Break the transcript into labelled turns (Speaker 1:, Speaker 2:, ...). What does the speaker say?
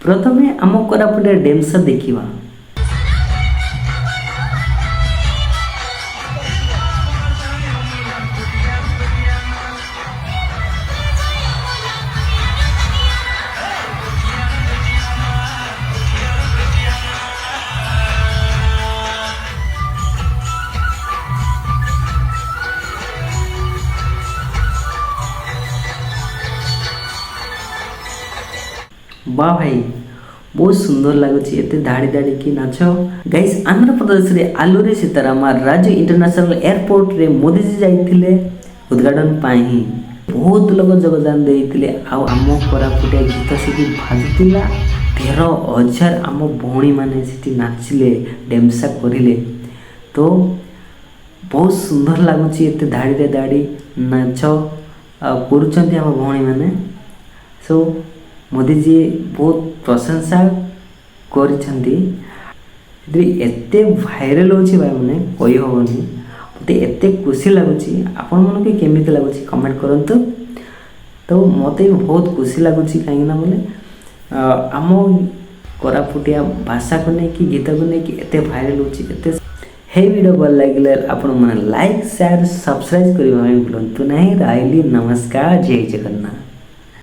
Speaker 1: प्रथमे आम कोरापुटिया डेमसा देखा। वाह भाई बहुत सुंदर लगुच एत धाड़ी धाड़ी की नाच गाइस। आंध्र प्रदेश रे आलूरी सीतारामा राज्य इंटरनेशनल एयरपोर्ट रे मोदी जी जाइथिले उद्घाटन पाई। बहुत लोग योगदान देइथिले। आम कोरापुटिया गीत से बाजुला 13,000 आम भौणी मैंने से नाचिले डेमसा करिले। तो बहुत सुंदर लगुच एत धाड़ी धाड़ी नाच करुँच आम भौणी मैंने। सो मोदी जी बहुत प्रशंसा करिसेंती। एते भाइराल होछि भाई मैंने कहि होबनी। मते एते खुशी लागुछि। आपण मन के केमिति लागुछि कमेंट करंतु। तो मते बहुत खुशी लागुछि काहे ना बोले आम कोरापुटिया भाषा को नहीं कि गीत को नहीं कि एते भाइराल होछि। एते हे वीडियो भल लागिले आपण मन लाइक शेयर सब्सक्राइब करबा भूलंतु नहीं। राइली नमस्कार, जय जगन्नाथ।